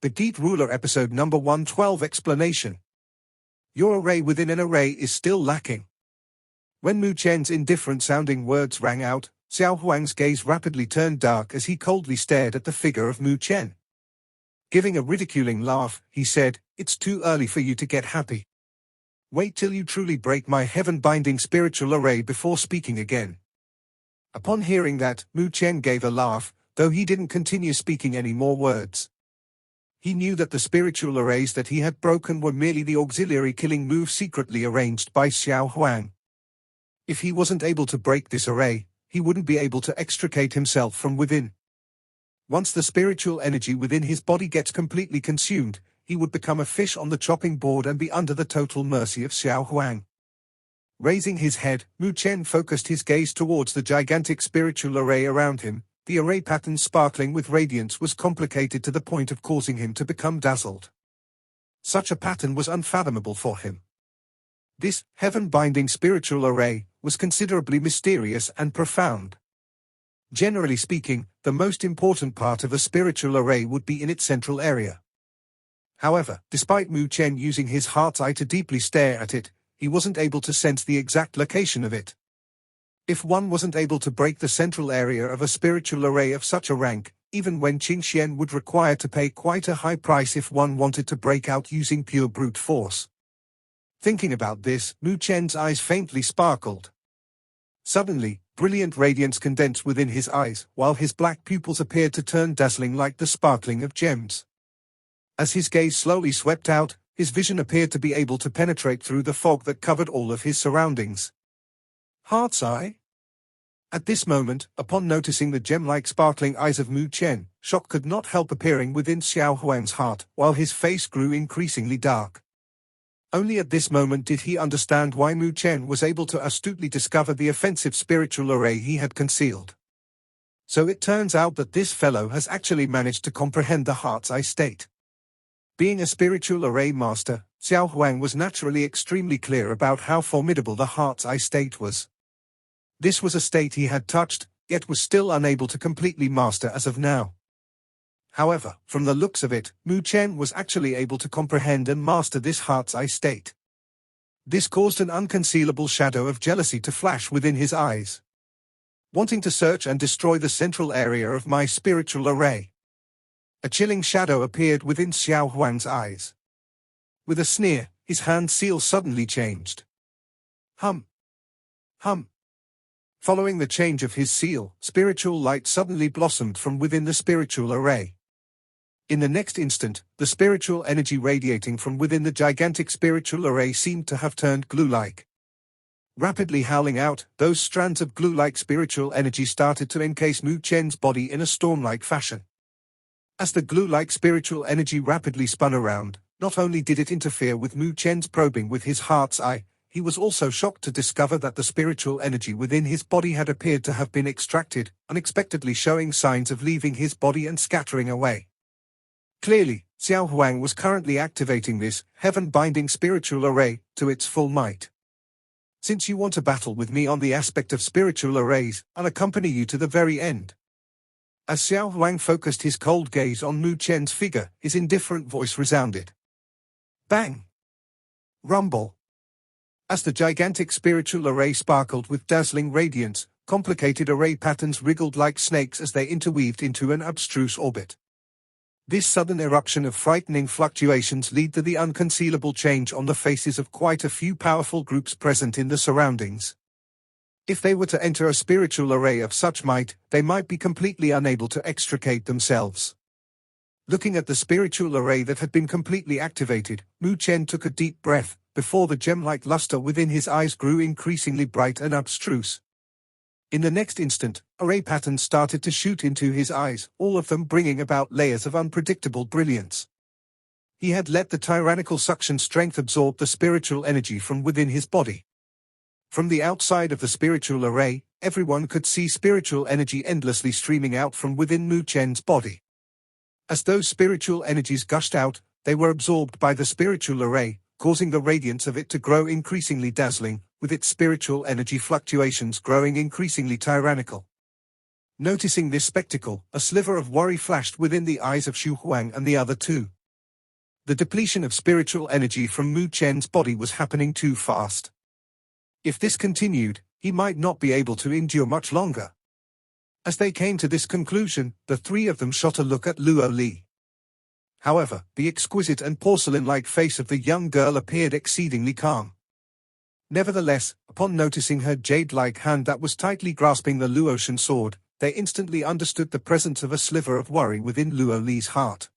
The Geet Ruler Episode Number 112 Explanation. Your array within an array is still lacking. When Mu Chen's indifferent-sounding words rang out, Xiao Huang's gaze rapidly turned dark as he coldly stared at the figure of Mu Chen. Giving a ridiculing laugh, he said, "It's too early for you to get happy. Wait till you truly break my heaven-binding spiritual array before speaking again." Upon hearing that, Mu Chen gave a laugh, though he didn't continue speaking any more words. He knew that the spiritual arrays that he had broken were merely the auxiliary killing move secretly arranged by Xiao Huang. If he wasn't able to break this array, he wouldn't be able to extricate himself from within. Once the spiritual energy within his body gets completely consumed, he would become a fish on the chopping board and be under the total mercy of Xiao Huang. Raising his head, Mu Chen focused his gaze towards the gigantic spiritual array around him. The array pattern sparkling with radiance was complicated to the point of causing him to become dazzled. Such a pattern was unfathomable for him. This heaven-binding spiritual array was considerably mysterious and profound. Generally speaking, the most important part of a spiritual array would be in its central area. However, despite Mu Chen using his heart's eye to deeply stare at it, he wasn't able to sense the exact location of it. If one wasn't able to break the central area of a spiritual array of such a rank, even when Qing Xian would require to pay quite a high price if one wanted to break out using pure brute force. Thinking about this, Mu Chen's eyes faintly sparkled. Suddenly, brilliant radiance condensed within his eyes, while his black pupils appeared to turn dazzling like the sparkling of gems. As his gaze slowly swept out, his vision appeared to be able to penetrate through the fog that covered all of his surroundings. Heart's eye? At this moment, upon noticing the gem-like sparkling eyes of Mu Chen, shock could not help appearing within Xiao Huang's heart, while his face grew increasingly dark. Only at this moment did he understand why Mu Chen was able to astutely discover the offensive spiritual array he had concealed. So it turns out that this fellow has actually managed to comprehend the heart's eye state. Being a spiritual array master, Xiao Huang was naturally extremely clear about how formidable the heart's eye state was. This was a state he had touched, yet was still unable to completely master as of now. However, from the looks of it, Mu Chen was actually able to comprehend and master this heart's eye state. This caused an unconcealable shadow of jealousy to flash within his eyes. Wanting to search and destroy the central area of my spiritual array. A chilling shadow appeared within Xiao Huang's eyes. With a sneer, his hand seal suddenly changed. Hum. Hum. Following the change of his seal, spiritual light suddenly blossomed from within the spiritual array. In the next instant, the spiritual energy radiating from within the gigantic spiritual array seemed to have turned glue-like. Rapidly howling out, those strands of glue-like spiritual energy started to encase Mu Chen's body in a storm-like fashion. As the glue-like spiritual energy rapidly spun around, not only did it interfere with Mu Chen's probing with his heart's eye, he was also shocked to discover that the spiritual energy within his body had appeared to have been extracted, unexpectedly showing signs of leaving his body and scattering away. Clearly, Xiao Huang was currently activating this heaven-binding spiritual array to its full might. Since you want to battle with me on the aspect of spiritual arrays, I'll accompany you to the very end. As Xiao Huang focused his cold gaze on Mu Chen's figure, his indifferent voice resounded. Bang! Rumble! As the gigantic spiritual array sparkled with dazzling radiance, complicated array patterns wriggled like snakes as they interweaved into an abstruse orbit. This sudden eruption of frightening fluctuations led to the unconcealable change on the faces of quite a few powerful groups present in the surroundings. If they were to enter a spiritual array of such might, they might be completely unable to extricate themselves. Looking at the spiritual array that had been completely activated, Mu Chen took a deep breath, before the gem-like luster within his eyes grew increasingly bright and abstruse. In the next instant, array patterns started to shoot into his eyes, all of them bringing about layers of unpredictable brilliance. He had let the tyrannical suction strength absorb the spiritual energy from within his body. From the outside of the spiritual array, everyone could see spiritual energy endlessly streaming out from within Mu Chen's body. As those spiritual energies gushed out, they were absorbed by the spiritual array, causing the radiance of it to grow increasingly dazzling, with its spiritual energy fluctuations growing increasingly tyrannical. Noticing this spectacle, a sliver of worry flashed within the eyes of Xu Huang and the other two. The depletion of spiritual energy from Mu Chen's body was happening too fast. If this continued, he might not be able to endure much longer. As they came to this conclusion, the three of them shot a look at Luo Li. However, the exquisite and porcelain-like face of the young girl appeared exceedingly calm. Nevertheless, upon noticing her jade-like hand that was tightly grasping the Luotian sword, they instantly understood the presence of a sliver of worry within Luo Li's heart.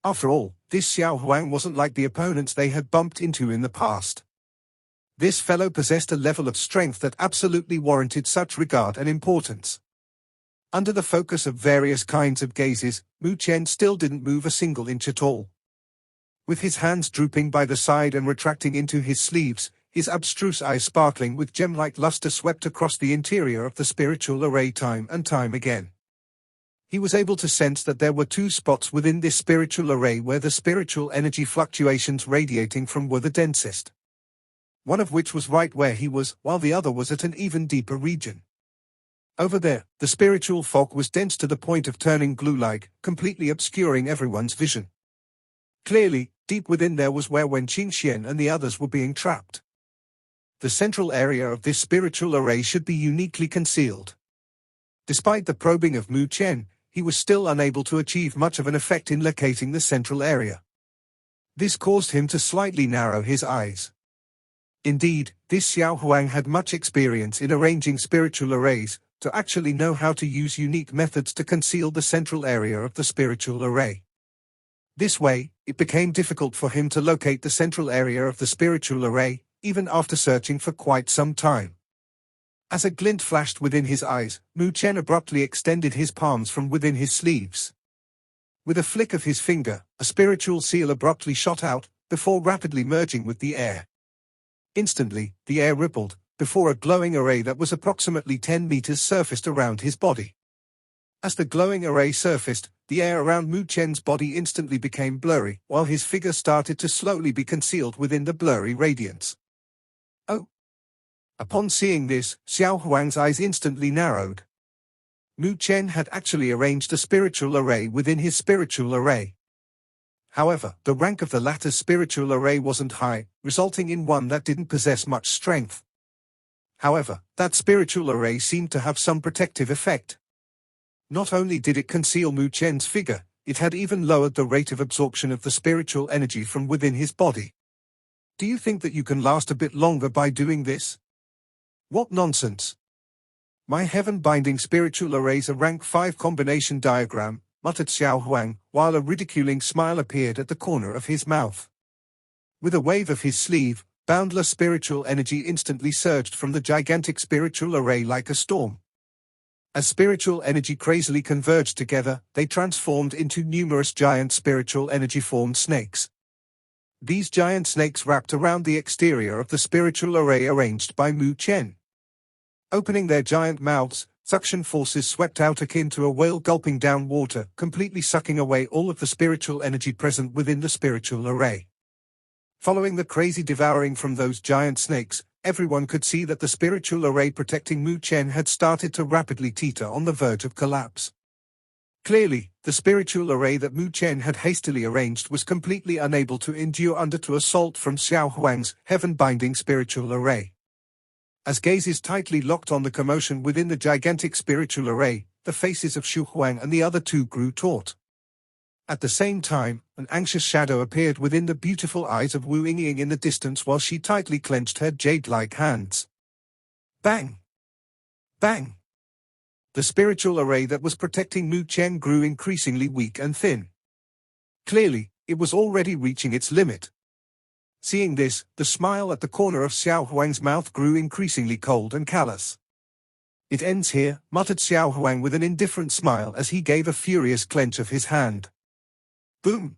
After all, this Xiao Huang wasn't like the opponents they had bumped into in the past. This fellow possessed a level of strength that absolutely warranted such regard and importance. Under the focus of various kinds of gazes, Mu Chen still didn't move a single inch at all. With his hands drooping by the side and retracting into his sleeves, his abstruse eyes sparkling with gem-like luster swept across the interior of the spiritual array time and time again. He was able to sense that there were two spots within this spiritual array where the spiritual energy fluctuations radiating from were the densest. One of which was right where he was, while the other was at an even deeper region. Over there, the spiritual fog was dense to the point of turning glue-like, completely obscuring everyone's vision. Clearly, deep within there was where Wen Qingxian and the others were being trapped. The central area of this spiritual array should be uniquely concealed. Despite the probing of Mu Chen, he was still unable to achieve much of an effect in locating the central area. This caused him to slightly narrow his eyes. Indeed, this Xiao Huang had much experience in arranging spiritual arrays, to actually know how to use unique methods to conceal the central area of the spiritual array. This way, it became difficult for him to locate the central area of the spiritual array, even after searching for quite some time. As a glint flashed within his eyes, Mu Chen abruptly extended his palms from within his sleeves. With a flick of his finger, a spiritual seal abruptly shot out, before rapidly merging with the air. Instantly, the air rippled, before a glowing array that was approximately 10 meters surfaced around his body. As the glowing array surfaced, the air around Mu Chen's body instantly became blurry, while his figure started to slowly be concealed within the blurry radiance. Oh! Upon seeing this, Xiao Huang's eyes instantly narrowed. Mu Chen had actually arranged a spiritual array within his spiritual array. However, the rank of the latter's spiritual array wasn't high, resulting in one that didn't possess much strength. However, that spiritual array seemed to have some protective effect. Not only did it conceal Mu Chen's figure, it had even lowered the rate of absorption of the spiritual energy from within his body. Do you think that you can last a bit longer by doing this? What nonsense! My heaven-binding spiritual array's a rank 5 combination diagram, muttered Xiao Huang, while a ridiculing smile appeared at the corner of his mouth. With a wave of his sleeve, boundless spiritual energy instantly surged from the gigantic spiritual array like a storm. As spiritual energy crazily converged together, they transformed into numerous giant spiritual energy-formed snakes. These giant snakes wrapped around the exterior of the spiritual array arranged by Mu Chen. Opening their giant mouths, suction forces swept out akin to a whale gulping down water, completely sucking away all of the spiritual energy present within the spiritual array. Following the crazy devouring from those giant snakes, everyone could see that the spiritual array protecting Mu Chen had started to rapidly teeter on the verge of collapse. Clearly, the spiritual array that Mu Chen had hastily arranged was completely unable to endure to assault from Xiao Huang's heaven-binding spiritual array. As gazes tightly locked on the commotion within the gigantic spiritual array, the faces of Xu Huang and the other two grew taut. At the same time, an anxious shadow appeared within the beautiful eyes of Wu Yingying in the distance while she tightly clenched her jade-like hands. Bang! Bang! The spiritual array that was protecting Mu Chen grew increasingly weak and thin. Clearly, it was already reaching its limit. Seeing this, the smile at the corner of Xiao Huang's mouth grew increasingly cold and callous. It ends here, muttered Xiao Huang with an indifferent smile as he gave a furious clench of his hand. Boom!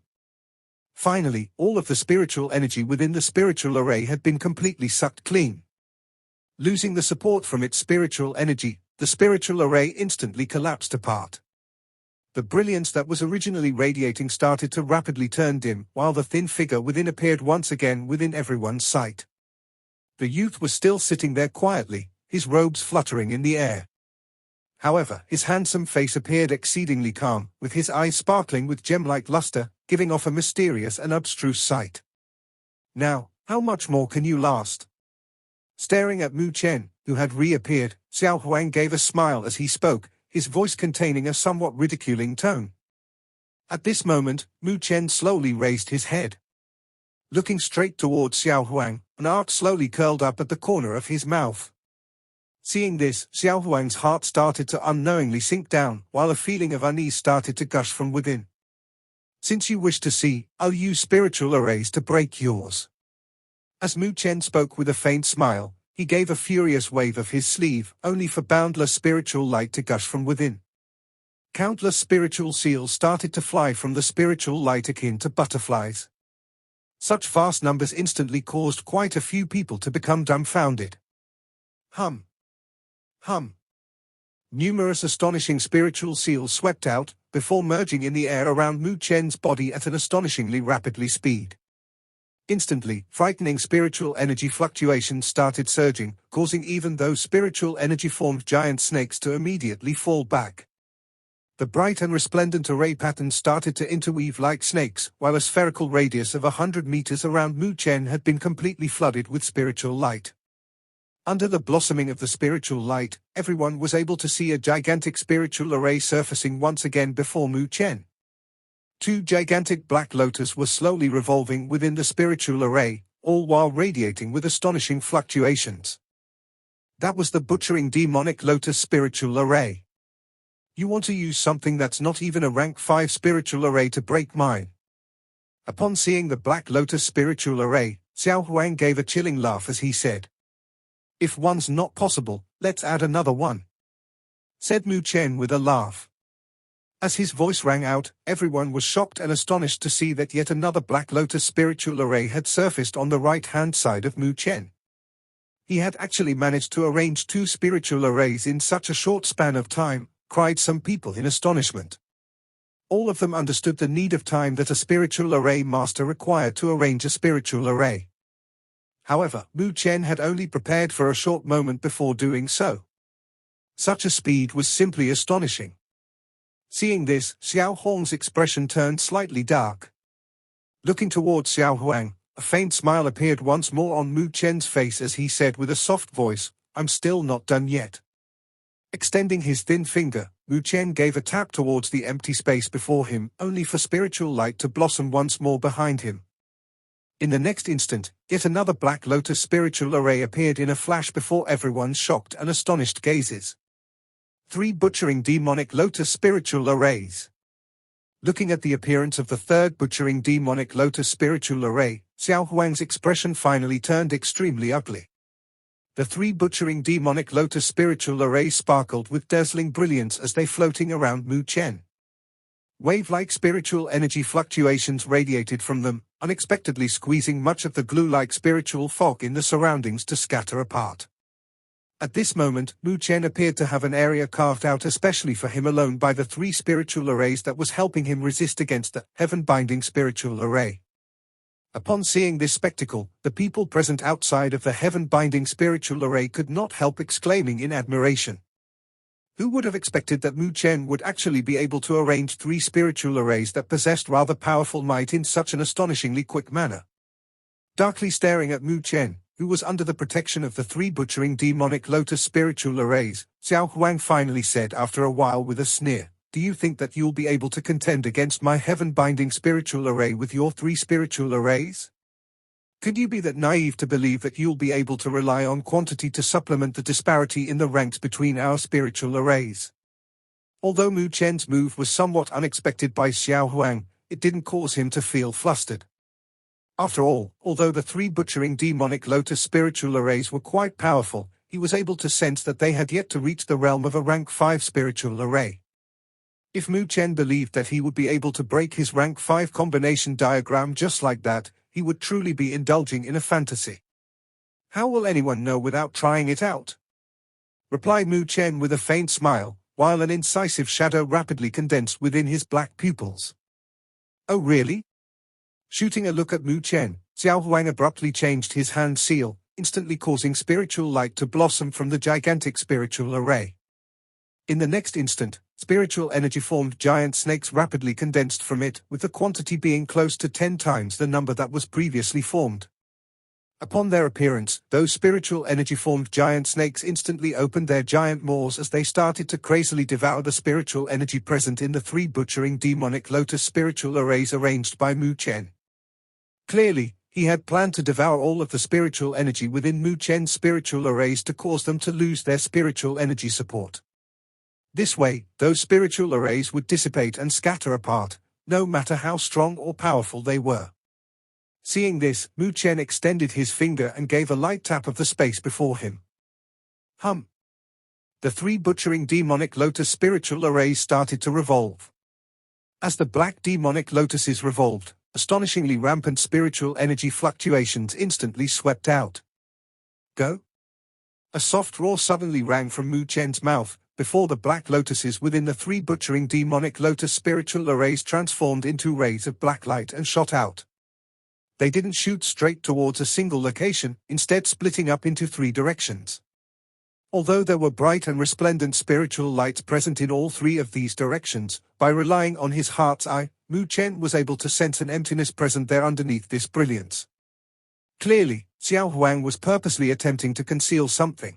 Finally, all of the spiritual energy within the spiritual array had been completely sucked clean. Losing the support from its spiritual energy, the spiritual array instantly collapsed apart. The brilliance that was originally radiating started to rapidly turn dim, while the thin figure within appeared once again within everyone's sight. The youth was still sitting there quietly, his robes fluttering in the air. However, his handsome face appeared exceedingly calm, with his eyes sparkling with gem-like luster, giving off a mysterious and abstruse sight. Now, how much more can you last? Staring at Mu Chen, who had reappeared, Xiao Huang gave a smile as he spoke, his voice containing a somewhat ridiculing tone. At this moment, Mu Chen slowly raised his head. Looking straight towards Xiao Huang, an arc slowly curled up at the corner of his mouth. Seeing this, Xiao Huang's heart started to unknowingly sink down, while a feeling of unease started to gush from within. Since you wish to see, I'll use spiritual arrays to break yours. As Mu Chen spoke with a faint smile, he gave a furious wave of his sleeve, only for boundless spiritual light to gush from within. Countless spiritual seals started to fly from the spiritual light akin to butterflies. Such vast numbers instantly caused quite a few people to become dumbfounded. Hum. Hum. Numerous astonishing spiritual seals swept out, before merging in the air around Mu Chen's body at an astonishingly rapidly speed. Instantly, frightening spiritual energy fluctuations started surging, causing even those spiritual energy-formed giant snakes to immediately fall back. The bright and resplendent array patterns started to interweave like snakes, while a spherical radius of 100 meters around Mu Chen had been completely flooded with spiritual light. Under the blossoming of the spiritual light, everyone was able to see a gigantic spiritual array surfacing once again before Mu Chen. Two gigantic black lotus were slowly revolving within the spiritual array, all while radiating with astonishing fluctuations. That was the butchering demonic lotus spiritual array. You want to use something that's not even a rank 5 spiritual array to break mine? Upon seeing the black lotus spiritual array, Xiao Huang gave a chilling laugh as he said, "If one's not possible, let's add another one," said Mu Chen with a laugh. As his voice rang out, everyone was shocked and astonished to see that yet another black lotus spiritual array had surfaced on the right-hand side of Mu Chen. He had actually managed to arrange 2 spiritual arrays in such a short span of time, cried some people in astonishment. All of them understood the need of time that a spiritual array master required to arrange a spiritual array. However, Mu Chen had only prepared for a short moment before doing so. Such a speed was simply astonishing. Seeing this, Xiao Huang's expression turned slightly dark. Looking towards Xiao Huang, a faint smile appeared once more on Mu Chen's face as he said with a soft voice, "I'm still not done yet." Extending his thin finger, Mu Chen gave a tap towards the empty space before him, only for spiritual light to blossom once more behind him. In the next instant, yet another black lotus spiritual array appeared in a flash before everyone's shocked and astonished gazes. 3 butchering demonic lotus spiritual arrays. Looking at the appearance of the third butchering demonic lotus spiritual array, Xiao Huang's expression finally turned extremely ugly. The 3 butchering demonic lotus spiritual arrays sparkled with dazzling brilliance as they floating around Mu Chen. Wave-like spiritual energy fluctuations radiated from them, unexpectedly squeezing much of the glue-like spiritual fog in the surroundings to scatter apart. At this moment, Mu Chen appeared to have an area carved out especially for him alone by the 3 spiritual arrays that was helping him resist against the heaven-binding spiritual array. Upon seeing this spectacle, the people present outside of the heaven-binding spiritual array could not help exclaiming in admiration. Who would have expected that Mu Chen would actually be able to arrange 3 spiritual arrays that possessed rather powerful might in such an astonishingly quick manner? Darkly staring at Mu Chen, who was under the protection of the 3 butchering demonic lotus spiritual arrays, Xiao Huang finally said after a while with a sneer, "Do you think that you'll be able to contend against my heaven-binding spiritual array with your 3 spiritual arrays? Could you be that naive to believe that you'll be able to rely on quantity to supplement the disparity in the ranks between our spiritual arrays?" Although Mu Chen's move was somewhat unexpected by Xiao Huang, it didn't cause him to feel flustered. After all, although the 3 butchering demonic lotus spiritual arrays were quite powerful, he was able to sense that they had yet to reach the realm of a rank 5 spiritual array. If Mu Chen believed that he would be able to break his rank 5 combination diagram just like that, he would truly be indulging in a fantasy. How will anyone know without trying it out? Replied Mu Chen with a faint smile, while an incisive shadow rapidly condensed within his black pupils. Oh really? Shooting a look at Mu Chen, Xiao Huang abruptly changed his hand seal, instantly causing spiritual light to blossom from the gigantic spiritual array. In the next instant, spiritual energy formed giant snakes rapidly condensed from it, with the quantity being close to 10 times the number that was previously formed. Upon their appearance, those spiritual energy formed giant snakes instantly opened their giant maws as they started to crazily devour the spiritual energy present in the 3 butchering demonic lotus spiritual arrays arranged by Mu Chen. Clearly, he had planned to devour all of the spiritual energy within Mu Chen's spiritual arrays to cause them to lose their spiritual energy support. This way, those spiritual arrays would dissipate and scatter apart, no matter how strong or powerful they were. Seeing this, Mu Chen extended his finger and gave a light tap of the space before him. Hum. The 3 butchering demonic lotus spiritual arrays started to revolve. As the black demonic lotuses revolved, astonishingly rampant spiritual energy fluctuations instantly swept out. Go? A soft roar suddenly rang from Mu Chen's mouth, before the black lotuses within the 3 butchering demonic lotus spiritual arrays transformed into rays of black light and shot out. They didn't shoot straight towards a single location, instead splitting up into 3 directions. Although there were bright and resplendent spiritual lights present in all 3 of these directions, by relying on his heart's eye, Mu Chen was able to sense an emptiness present there underneath this brilliance. Clearly, Xiao Huang was purposely attempting to conceal something.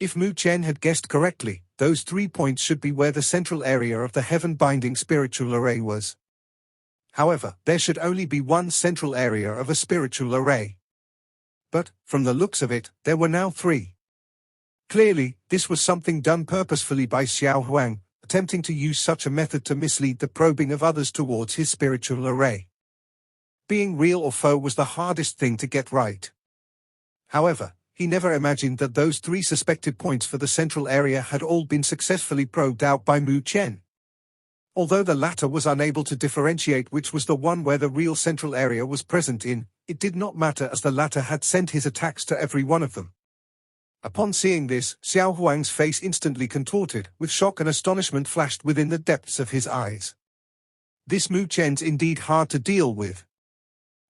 If Mu Chen had guessed correctly, those 3 points should be where the central area of the heaven-binding spiritual array was. However, there should only be one central area of a spiritual array. But, from the looks of it, there were now 3. Clearly, this was something done purposefully by Xiao Huang, attempting to use such a method to mislead the probing of others towards his spiritual array. Being real or faux was the hardest thing to get right. However, he never imagined that those 3 suspected points for the central area had all been successfully probed out by Mu Chen. Although the latter was unable to differentiate which was the one where the real central area was present in, it did not matter as the latter had sent his attacks to every one of them. Upon seeing this, Xiao Huang's face instantly contorted, with shock and astonishment flashed within the depths of his eyes. This Mu Chen's indeed hard to deal with.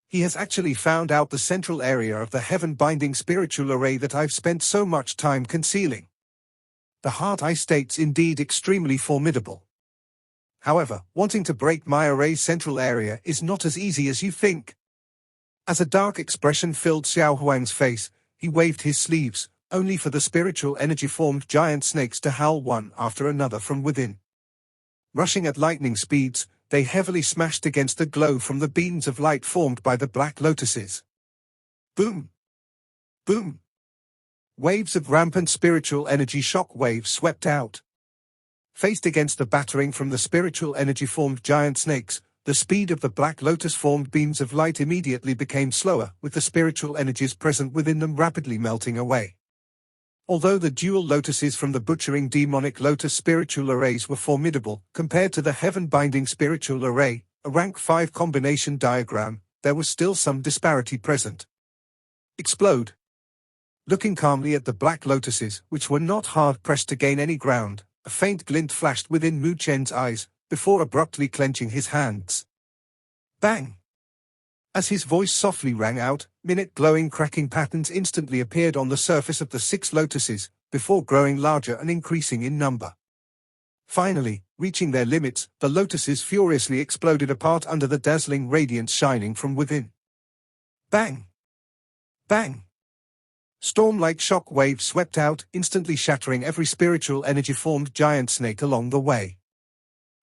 He has actually found out the central area of the heaven-binding spiritual array that I've spent so much time concealing. The heart eye state's indeed extremely formidable. However, wanting to break my array's central area is not as easy as you think. As a dark expression filled Xiao Huang's face, he waved his sleeves, only for the spiritual energy-formed giant snakes to howl one after another from within. Rushing at lightning speeds, they heavily smashed against the glow from the beams of light formed by the black lotuses. Boom! Boom! Waves of rampant spiritual energy shock waves swept out. Faced against the battering from the spiritual energy-formed giant snakes, the speed of the black lotus-formed beams of light immediately became slower, with the spiritual energies present within them rapidly melting away. Although the dual lotuses from the butchering demonic lotus spiritual arrays were formidable, compared to the heaven-binding spiritual array, a rank 5 combination diagram, there was still some disparity present. Explode! Looking calmly at the black lotuses, which were not hard-pressed to gain any ground, a faint glint flashed within Mu Chen's eyes, before abruptly clenching his hands. Bang! As his voice softly rang out, minute glowing cracking patterns instantly appeared on the surface of the 6 lotuses, before growing larger and increasing in number. Finally, reaching their limits, the lotuses furiously exploded apart under the dazzling radiance shining from within. Bang! Bang! Storm-like shock waves swept out, instantly shattering every spiritual energy-formed giant snake along the way.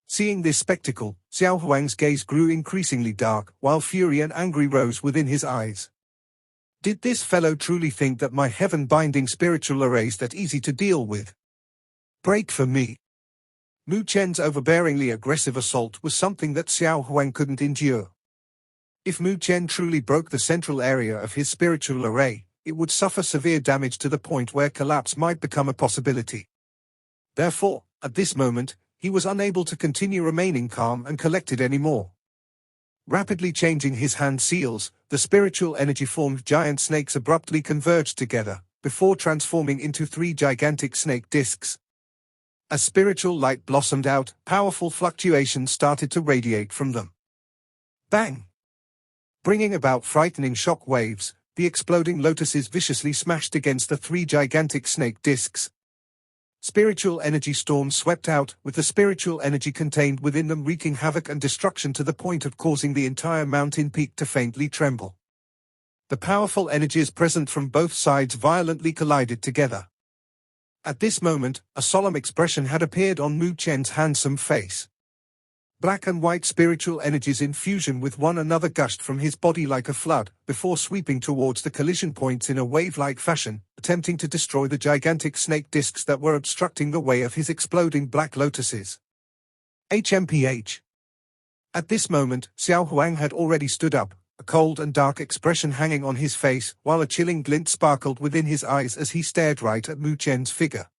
Seeing this spectacle, Xiao Huang's gaze grew increasingly dark, while fury and anger rose within his eyes. Did this fellow truly think that my heaven-binding spiritual arrays that easy to deal with? Break for me! Mu Chen's overbearingly aggressive assault was something that Xiao Huang couldn't endure. If Mu Chen truly broke the central area of his spiritual array, it would suffer severe damage to the point where collapse might become a possibility. Therefore, at this moment, he was unable to continue remaining calm and collected anymore. Rapidly changing his hand seals, the spiritual energy-formed giant snakes abruptly converged together, before transforming into 3 gigantic snake discs. As spiritual light blossomed out, powerful fluctuations started to radiate from them. Bang! Bringing about frightening shock waves, the exploding lotuses viciously smashed against the 3 gigantic snake discs. Spiritual energy storms swept out, with the spiritual energy contained within them wreaking havoc and destruction to the point of causing the entire mountain peak to faintly tremble. The powerful energies present from both sides violently collided together. At this moment, a solemn expression had appeared on Mu Chen's handsome face. Black and white spiritual energies in fusion with one another gushed from his body like a flood, before sweeping towards the collision points in a wave-like fashion, attempting to destroy the gigantic snake discs that were obstructing the way of his exploding black lotuses. HMPH. At this moment, Xiao Huang had already stood up, a cold and dark expression hanging on his face, while a chilling glint sparkled within his eyes as he stared right at Mu Chen's figure.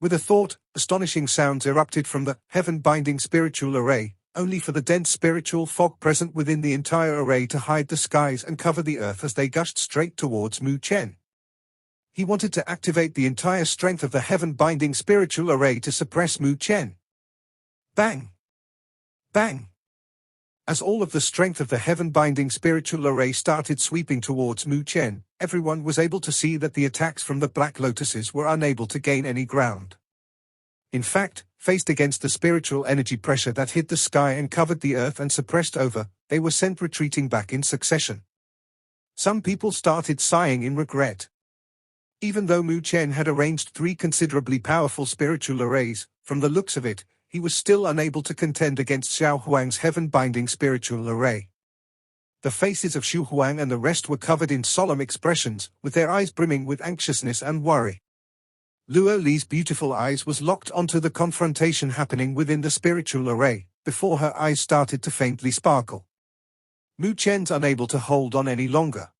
With a thought, astonishing sounds erupted from the heaven-binding spiritual array, only for the dense spiritual fog present within the entire array to hide the skies and cover the earth as they gushed straight towards Mu Chen. He wanted to activate the entire strength of the heaven-binding spiritual array to suppress Mu Chen. Bang! Bang! As all of the strength of the heaven-binding spiritual array started sweeping towards Mu Chen, everyone was able to see that the attacks from the black lotuses were unable to gain any ground. In fact, faced against the spiritual energy pressure that hit the sky and covered the earth and suppressed over, they were sent retreating back in succession. Some people started sighing in regret. Even though Mu Chen had arranged 3 considerably powerful spiritual arrays, from the looks of it, he was still unable to contend against Xiao Huang's heaven-binding spiritual array. The faces of Xu Huang and the rest were covered in solemn expressions, with their eyes brimming with anxiousness and worry. Luo Li's beautiful eyes was locked onto the confrontation happening within the spiritual array, before her eyes started to faintly sparkle. Mu Chen's unable to hold on any longer.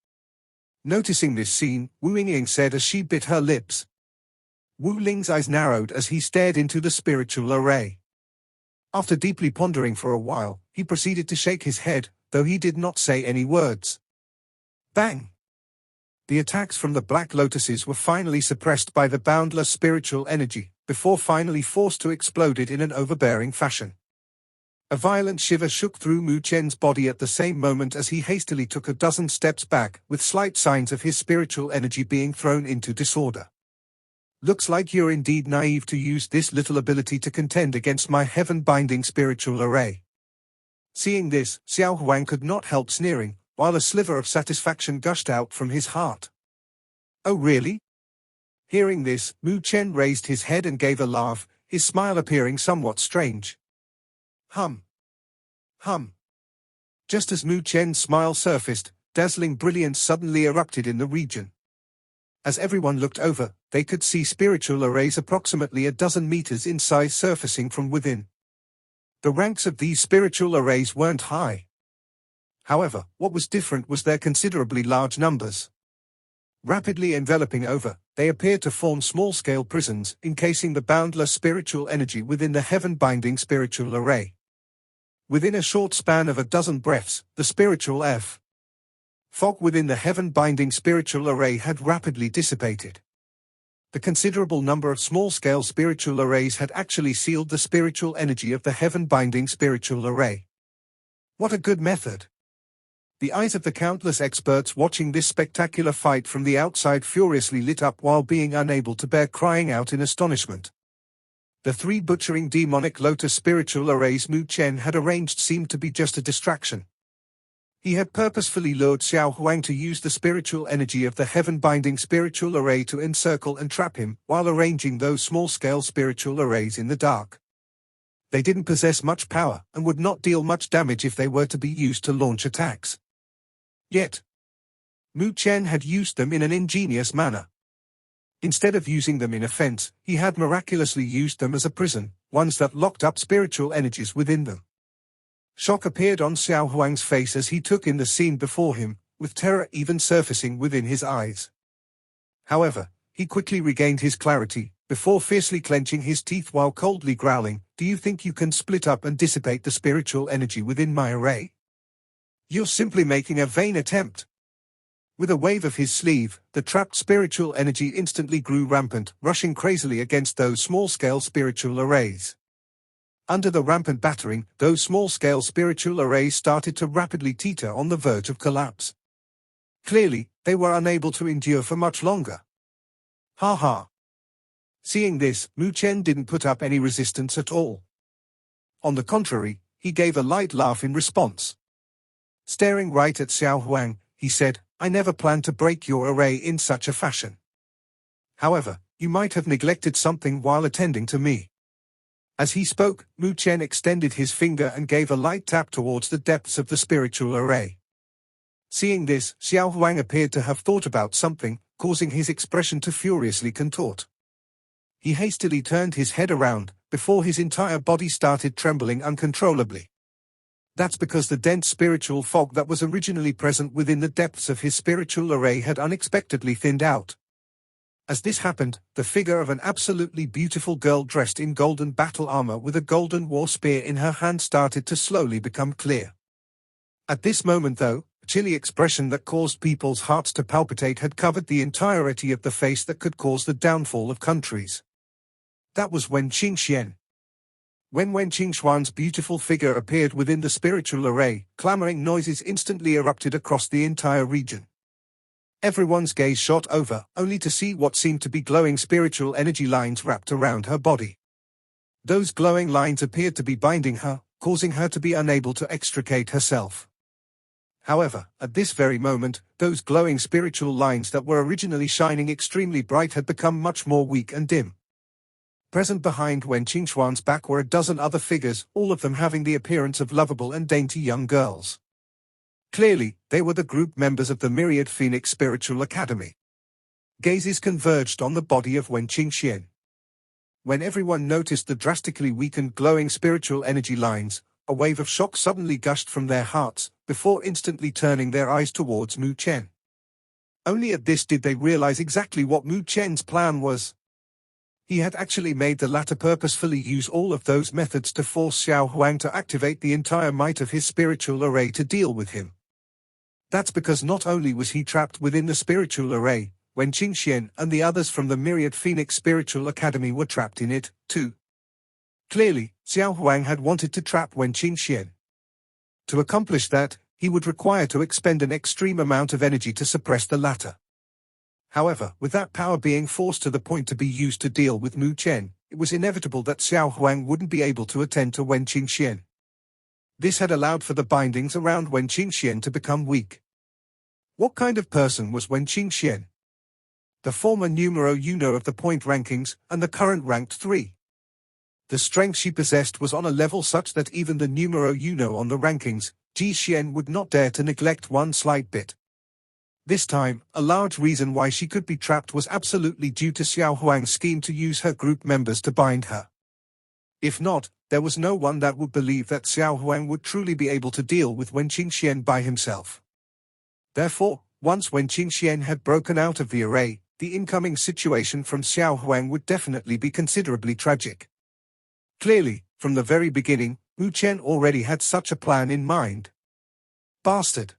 Noticing this scene, Wu Yingying said as she bit her lips. Wu Ling's eyes narrowed as he stared into the spiritual array. After deeply pondering for a while, he proceeded to shake his head, though he did not say any words. Bang! The attacks from the black lotuses were finally suppressed by the boundless spiritual energy, before finally forced to explode it in an overbearing fashion. A violent shiver shook through Mu Chen's body at the same moment as he hastily took a dozen steps back, with slight signs of his spiritual energy being thrown into disorder. Looks like you're indeed naive to use this little ability to contend against my heaven-binding spiritual array. Seeing this, Xiao Huang could not help sneering, while a sliver of satisfaction gushed out from his heart. Oh really? Hearing this, Mu Chen raised his head and gave a laugh, his smile appearing somewhat strange. Hum. Hum. Just as Mu Chen's smile surfaced, dazzling brilliance suddenly erupted in the region. As everyone looked over, they could see spiritual arrays approximately a dozen meters in size surfacing from within. The ranks of these spiritual arrays weren't high. However, what was different was their considerably large numbers. Rapidly enveloping over, they appeared to form small-scale prisons, encasing the boundless spiritual energy within the heaven-binding spiritual array. Within a short span of a dozen breaths, the spiritual fog within the heaven-binding spiritual array had rapidly dissipated. The considerable number of small-scale spiritual arrays had actually sealed the spiritual energy of the heaven-binding spiritual array. What a good method! The eyes of the countless experts watching this spectacular fight from the outside furiously lit up while being unable to bear crying out in astonishment. The 3 butchering demonic lotus spiritual arrays Mu Chen had arranged seemed to be just a distraction. He had purposefully lured Xiao Huang to use the spiritual energy of the heaven-binding spiritual array to encircle and trap him, while arranging those small-scale spiritual arrays in the dark. They didn't possess much power, and would not deal much damage if they were to be used to launch attacks. Yet, Mu Chen had used them in an ingenious manner. Instead of using them in offense, he had miraculously used them as a prison, ones that locked up spiritual energies within them. Shock appeared on Xiao Huang's face as he took in the scene before him, with terror even surfacing within his eyes. However, he quickly regained his clarity, before fiercely clenching his teeth while coldly growling, "Do you think you can split up and dissipate the spiritual energy within my array? You're simply making a vain attempt." With a wave of his sleeve, the trapped spiritual energy instantly grew rampant, rushing crazily against those small-scale spiritual arrays. Under the rampant battering, those small-scale spiritual arrays started to rapidly teeter on the verge of collapse. Clearly, they were unable to endure for much longer. Ha ha! Seeing this, Mu Chen didn't put up any resistance at all. On the contrary, he gave a light laugh in response. Staring right at Xiao Huang, he said, "I never planned to break your array in such a fashion. However, you might have neglected something while attending to me." As he spoke, Mu Chen extended his finger and gave a light tap towards the depths of the spiritual array. Seeing this, Xiao Huang appeared to have thought about something, causing his expression to furiously contort. He hastily turned his head around, before his entire body started trembling uncontrollably. That's because the dense spiritual fog that was originally present within the depths of his spiritual array had unexpectedly thinned out. As this happened, the figure of an absolutely beautiful girl dressed in golden battle armor with a golden war spear in her hand started to slowly become clear. At this moment though, a chilly expression that caused people's hearts to palpitate had covered the entirety of the face that could cause the downfall of countries. That was Wen Qingxian. When Wen Qingxuan's beautiful figure appeared within the spiritual array, clamoring noises instantly erupted across the entire region. Everyone's gaze shot over, only to see what seemed to be glowing spiritual energy lines wrapped around her body. Those glowing lines appeared to be binding her, causing her to be unable to extricate herself. However, at this very moment, those glowing spiritual lines that were originally shining extremely bright had become much more weak and dim. Present behind Wen Qingxuan's back were a dozen other figures, all of them having the appearance of lovable and dainty young girls. Clearly, they were the group members of the Myriad Phoenix Spiritual Academy. Gazes converged on the body of Wen Qingxian. When everyone noticed the drastically weakened glowing spiritual energy lines, a wave of shock suddenly gushed from their hearts, before instantly turning their eyes towards Mu Chen. Only at this did they realize exactly what Mu Chen's plan was. He had actually made the latter purposefully use all of those methods to force Xiao Huang to activate the entire might of his spiritual array to deal with him. That's because not only was he trapped within the spiritual array, Wen Qingxian and the others from the Myriad Phoenix Spiritual Academy were trapped in it, too. Clearly, Xiao Huang had wanted to trap Wen Qingxian. To accomplish that, he would require to expend an extreme amount of energy to suppress the latter. However, with that power being forced to the point to be used to deal with Mu Chen, it was inevitable that Xiao Huang wouldn't be able to attend to Wen Qingxian. This had allowed for the bindings around Wen Qingxian to become weak. What kind of person was Wen Qingxian? The former numero uno of the point rankings, and the current ranked 3. The strength she possessed was on a level such that even the numero uno on the rankings, Ji Xian, would not dare to neglect one slight bit. This time, a large reason why she could be trapped was absolutely due to Xiao Huang's scheme to use her group members to bind her. If not, there was no one that would believe that Xiao Huang would truly be able to deal with Wen Qingxian by himself. Therefore, once Wen Qingxian had broken out of the array, the incoming situation from Xiao Huang would definitely be considerably tragic. Clearly, from the very beginning, Mu Chen already had such a plan in mind. Bastard!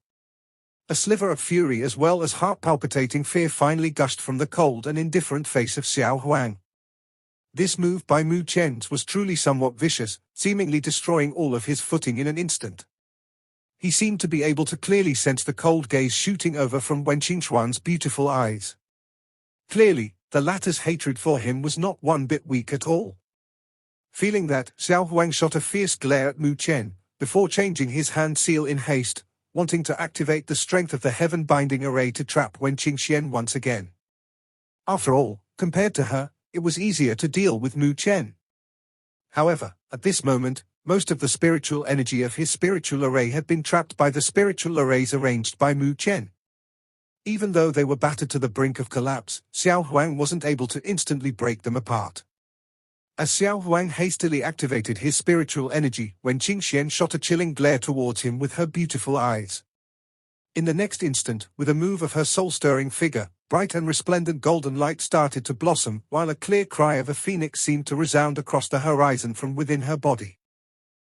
A sliver of fury as well as heart-palpitating fear finally gushed from the cold and indifferent face of Xiao Huang. This move by Mu Chen's was truly somewhat vicious, seemingly destroying all of his footing in an instant. He seemed to be able to clearly sense the cold gaze shooting over from Wen Qingxuan's beautiful eyes. Clearly, the latter's hatred for him was not one bit weak at all. Feeling that, Xiao Huang shot a fierce glare at Mu Chen, before changing his hand seal in haste, wanting to activate the strength of the heaven-binding array to trap Wen Qingxian once again. After all, compared to her, it was easier to deal with Mu Chen. However, at this moment, most of the spiritual energy of his spiritual array had been trapped by the spiritual arrays arranged by Mu Chen. Even though they were battered to the brink of collapse, Xiao Huang wasn't able to instantly break them apart. As Xiao Huang hastily activated his spiritual energy, Wen Qingxian shot a chilling glare towards him with her beautiful eyes. In the next instant, with a move of her soul-stirring figure, bright and resplendent golden light started to blossom, while a clear cry of a phoenix seemed to resound across the horizon from within her body.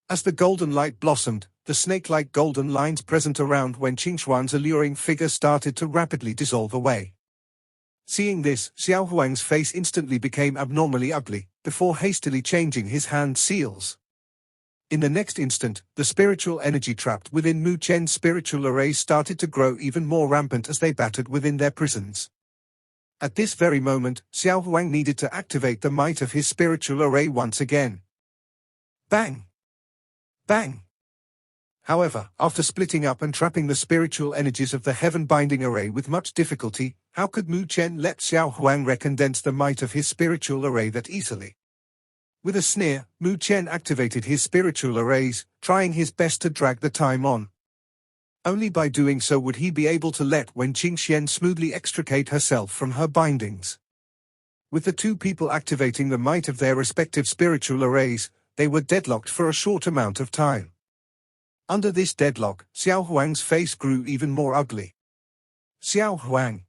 As the golden light blossomed, the snake-like golden lines present around Wen Qingxuan's alluring figure started to rapidly dissolve away. Seeing this, Xiao Huang's face instantly became abnormally ugly, before hastily changing his hand seals. In the next instant, the spiritual energy trapped within Mu Chen's spiritual arrays started to grow even more rampant as they battered within their prisons. At this very moment, Xiao Huang needed to activate the might of his spiritual array once again. Bang! Bang! However, after splitting up and trapping the spiritual energies of the heaven-binding array with much difficulty, how could Mu Chen let Xiao Huang recondense the might of his spiritual array that easily? With a sneer, Mu Chen activated his spiritual arrays, trying his best to drag the time on. Only by doing so would he be able to let Wen Qingxian smoothly extricate herself from her bindings. With the two people activating the might of their respective spiritual arrays, they were deadlocked for a short amount of time. Under this deadlock, Xiao Huang's face grew even more ugly. Xiao Huang.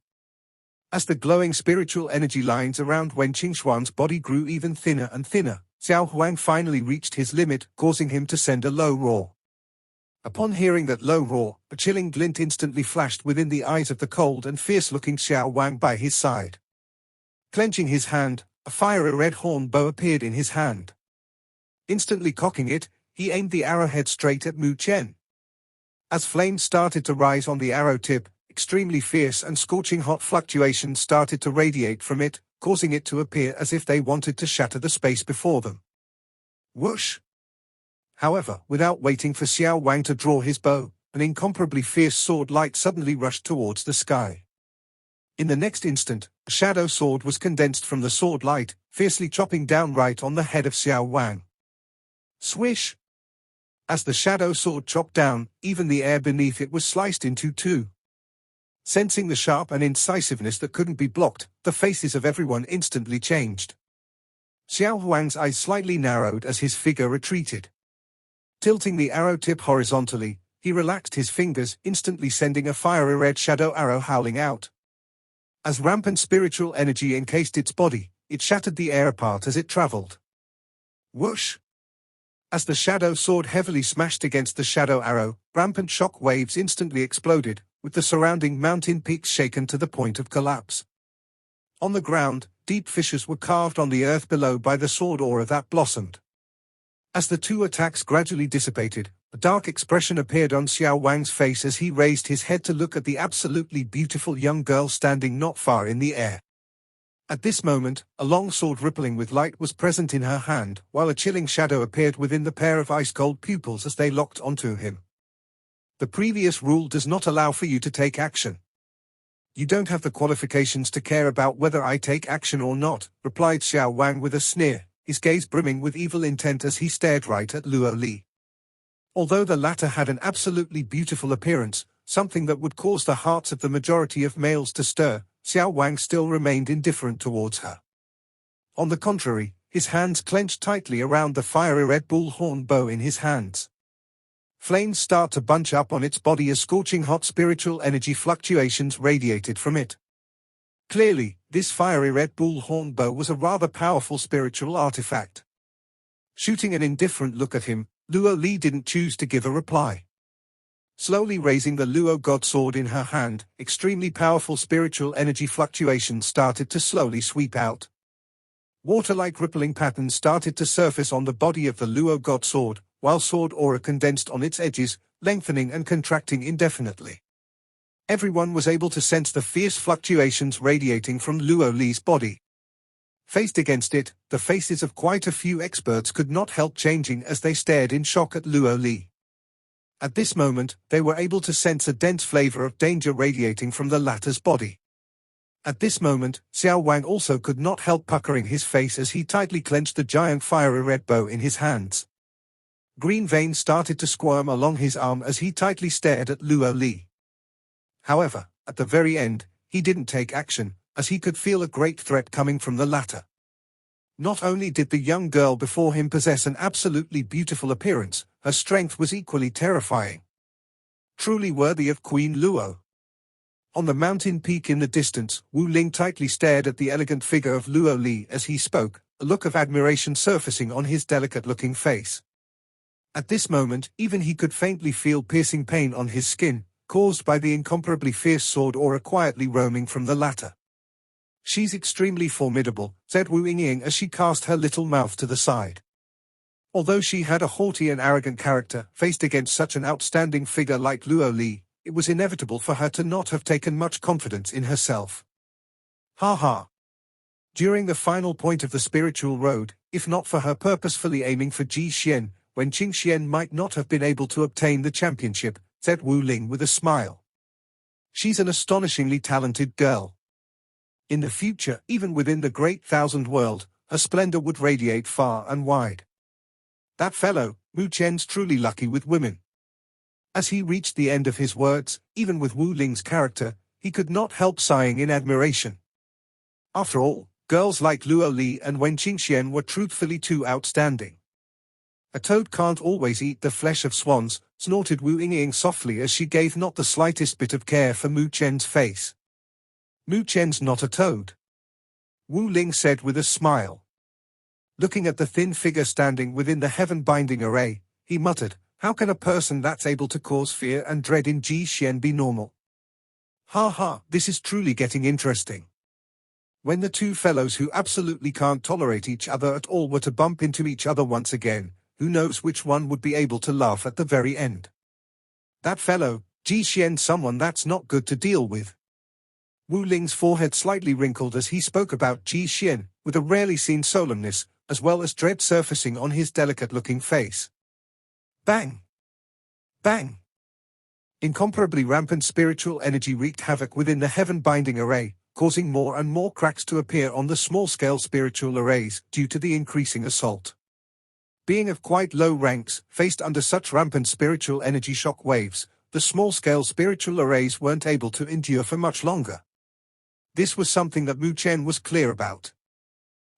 As the glowing spiritual energy lines around Wen Qingxuan's body grew even thinner and thinner, Xiao Huang finally reached his limit, causing him to send a low roar. Upon hearing that low roar, a chilling glint instantly flashed within the eyes of the cold and fierce-looking Xiao Huang by his side. Clenching his hand, a fiery red horn bow appeared in his hand. Instantly cocking it, he aimed the arrowhead straight at Mu Chen. As flames started to rise on the arrow tip, extremely fierce and scorching hot fluctuations started to radiate from it, causing it to appear as if they wanted to shatter the space before them. Whoosh! However, without waiting for Xiao Huang to draw his bow, an incomparably fierce sword light suddenly rushed towards the sky. In the next instant, a shadow sword was condensed from the sword light, fiercely chopping down right on the head of Xiao Huang. Swish! As the shadow sword chopped down, even the air beneath it was sliced into two. Sensing the sharp and incisiveness that couldn't be blocked, the faces of everyone instantly changed. Xiao Huang's eyes slightly narrowed as his figure retreated. Tilting the arrow tip horizontally, he relaxed his fingers, instantly sending a fiery red shadow arrow howling out. As rampant spiritual energy encased its body, it shattered the air apart as it traveled. Whoosh! As the shadow sword heavily smashed against the shadow arrow, rampant shock waves instantly exploded, with the surrounding mountain peaks shaken to the point of collapse. On the ground, deep fissures were carved on the earth below by the sword aura that blossomed. As the two attacks gradually dissipated, a dark expression appeared on Xiao Wang's face as he raised his head to look at the absolutely beautiful young girl standing not far in the air. At this moment, a long sword rippling with light was present in her hand, while a chilling shadow appeared within the pair of ice-cold pupils as they locked onto him. The previous rule does not allow for you to take action. You don't have the qualifications to care about whether I take action or not, replied Xiao Wang with a sneer, his gaze brimming with evil intent as he stared right at Luo Li. Although the latter had an absolutely beautiful appearance, something that would cause the hearts of the majority of males to stir, Xiao Wang still remained indifferent towards her. On the contrary, his hands clenched tightly around the fiery red bullhorn bow in his hands. Flames start to bunch up on its body as scorching hot spiritual energy fluctuations radiated from it. Clearly, this fiery red bullhorn bow was a rather powerful spiritual artifact. Shooting an indifferent look at him, Luo Li didn't choose to give a reply. Slowly raising the Luo God sword in her hand, extremely powerful spiritual energy fluctuations started to slowly sweep out. Water-like rippling patterns started to surface on the body of the Luo God sword, while sword aura condensed on its edges, lengthening and contracting indefinitely. Everyone was able to sense the fierce fluctuations radiating from Luo Li's body. Faced against it, the faces of quite a few experts could not help changing as they stared in shock at Luo Li. At this moment, they were able to sense a dense flavor of danger radiating from the latter's body. At this moment, Xiao Wang also could not help puckering his face as he tightly clenched the giant fiery red bow in his hands. Green veins started to squirm along his arm as he tightly stared at Luo Li. However, at the very end, he didn't take action, as he could feel a great threat coming from the latter. Not only did the young girl before him possess an absolutely beautiful appearance, her strength was equally terrifying. Truly worthy of Queen Luo. On the mountain peak in the distance, Wu Ling tightly stared at the elegant figure of Luo Li as he spoke, a look of admiration surfacing on his delicate-looking face. At this moment, even he could faintly feel piercing pain on his skin, caused by the incomparably fierce sword aura quietly roaming from the latter. She's extremely formidable, said Wu Yingying as she cast her little mouth to the side. Although she had a haughty and arrogant character, faced against such an outstanding figure like Luo Li, it was inevitable for her to not have taken much confidence in herself. Ha ha. During the final point of the spiritual road, if not for her purposefully aiming for Ji Xian, when Qing Xian might not have been able to obtain the championship, said Wu Ling with a smile. She's an astonishingly talented girl. In the future, even within the Great Thousand World, her splendor would radiate far and wide. That fellow, Mu Chen's truly lucky with women. As he reached the end of his words, even with Wu Ling's character, he could not help sighing in admiration. After all, girls like Luo Li and Wen Qingxian were truthfully too outstanding. A toad can't always eat the flesh of swans, snorted Wu Ying softly as she gave not the slightest bit of care for Mu Chen's face. Mu Chen's not a toad, Wu Ling said with a smile. Looking at the thin figure standing within the heaven-binding array, he muttered, how can a person that's able to cause fear and dread in Ji Xian be normal? Ha ha, this is truly getting interesting. When the two fellows who absolutely can't tolerate each other at all were to bump into each other once again, who knows which one would be able to laugh at the very end. That fellow, Ji Xian, someone that's not good to deal with. Wu Ling's forehead slightly wrinkled as he spoke about Ji Xian, with a rarely seen solemnness, as well as dread surfacing on his delicate-looking face. Bang! Bang! Incomparably rampant spiritual energy wreaked havoc within the heaven-binding array, causing more and more cracks to appear on the small-scale spiritual arrays due to the increasing assault. Being of quite low ranks, faced under such rampant spiritual energy shock waves, the small-scale spiritual arrays weren't able to endure for much longer. This was something that Mu Chen was clear about.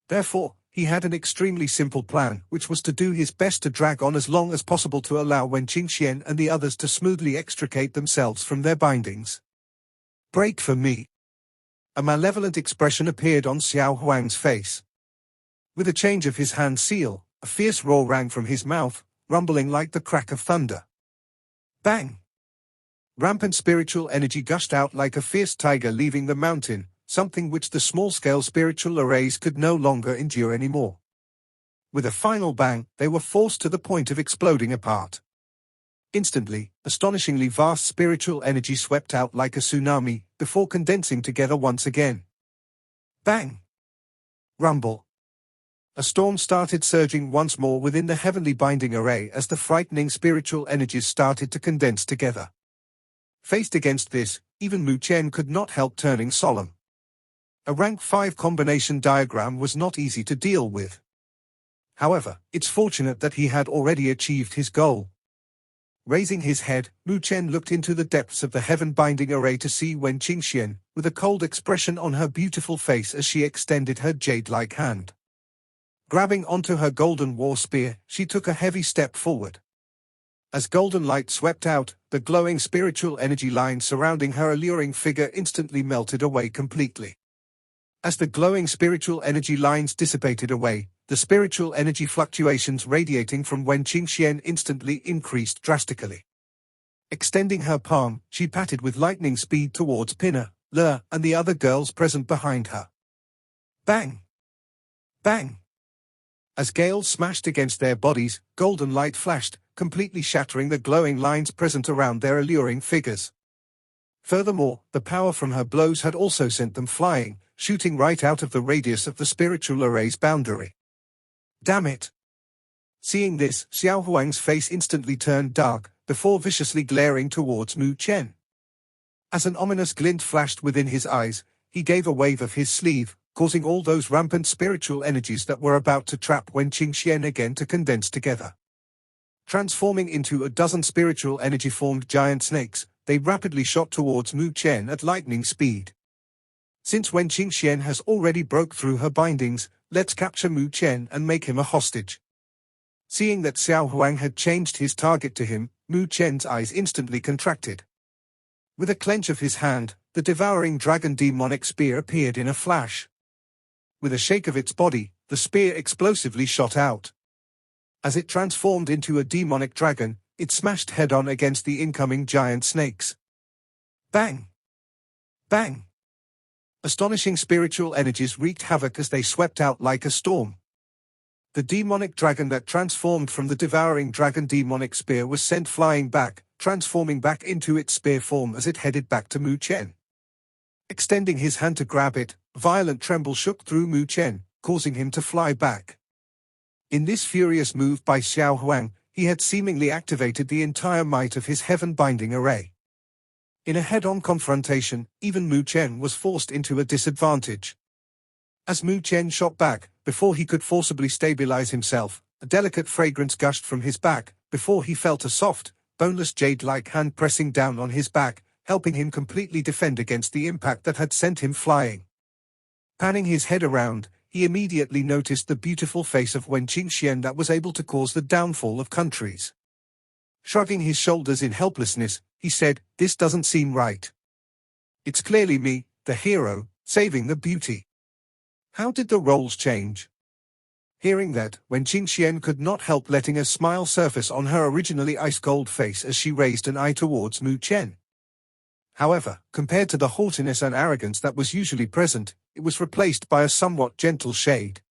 Therefore, he had an extremely simple plan, which was to do his best to drag on as long as possible to allow Wen Qingxian and the others to smoothly extricate themselves from their bindings. Break for me. A malevolent expression appeared on Xiao Huang's face. With a change of his hand seal, a fierce roar rang from his mouth, rumbling like the crack of thunder. Bang! Rampant spiritual energy gushed out like a fierce tiger leaving the mountain, something which the small-scale spiritual arrays could no longer endure anymore. With a final bang, they were forced to the point of exploding apart. Instantly, astonishingly vast spiritual energy swept out like a tsunami, before condensing together once again. Bang! Rumble! A storm started surging once more within the heavenly binding array as the frightening spiritual energies started to condense together. Faced against this, even Mu Chen could not help turning solemn. A rank 5 combination diagram was not easy to deal with. However, it's fortunate that he had already achieved his goal. Raising his head, Mu Chen looked into the depths of the heaven-binding array to see Wen Qingxian, with a cold expression on her beautiful face as she extended her jade-like hand. Grabbing onto her golden war spear, she took a heavy step forward. As golden light swept out, the glowing spiritual energy line surrounding her alluring figure instantly melted away completely. As the glowing spiritual energy lines dissipated away, the spiritual energy fluctuations radiating from Wen Qingxian instantly increased drastically. Extending her palm, she patted with lightning speed towards Pinna, Le, and the other girls present behind her. Bang! Bang! As gales smashed against their bodies, golden light flashed, completely shattering the glowing lines present around their alluring figures. Furthermore, the power from her blows had also sent them flying, shooting right out of the radius of the spiritual array's boundary. Damn it! Seeing this, Xiao Huang's face instantly turned dark, before viciously glaring towards Mu Chen. As an ominous glint flashed within his eyes, he gave a wave of his sleeve, causing all those rampant spiritual energies that were about to trap Wen Qingxian again to condense together. Transforming into a dozen spiritual energy-formed giant snakes, they rapidly shot towards Mu Chen at lightning speed. Since Wen Qingxian has already broke through her bindings, let's capture Mu Chen and make him a hostage. Seeing that Xiao Huang had changed his target to him, Mu Chen's eyes instantly contracted. With a clench of his hand, the devouring dragon demonic spear appeared in a flash. With a shake of its body, the spear explosively shot out. As it transformed into a demonic dragon, it smashed head-on against the incoming giant snakes. Bang! Bang! Astonishing spiritual energies wreaked havoc as they swept out like a storm. The demonic dragon that transformed from the devouring dragon demonic spear was sent flying back, transforming back into its spear form as it headed back to Mu Chen. Extending his hand to grab it, a violent tremble shook through Mu Chen, causing him to fly back. In this furious move by Xiao Huang, he had seemingly activated the entire might of his heaven-binding array. In a head-on confrontation, even Mu Chen was forced into a disadvantage. As Mu Chen shot back, before he could forcibly stabilize himself, a delicate fragrance gushed from his back, before he felt a soft, boneless jade-like hand pressing down on his back, helping him completely defend against the impact that had sent him flying. Panning his head around, he immediately noticed the beautiful face of Wen Qingxian that was able to cause the downfall of countries. Shrugging his shoulders in helplessness, he said, "This doesn't seem right. It's clearly me, the hero, saving the beauty. How did the roles change?" Hearing that, Wen Qingxian could not help letting a smile surface on her originally ice-cold face as she raised an eye towards Mu Chen. However, compared to the haughtiness and arrogance that was usually present, it was replaced by a somewhat gentle shade.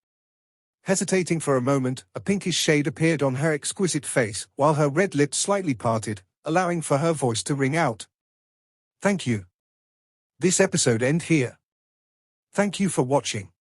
Hesitating for a moment, a pinkish shade appeared on her exquisite face, while her red lips slightly parted, allowing for her voice to ring out. "Thank you. This episode ends here. Thank you for watching.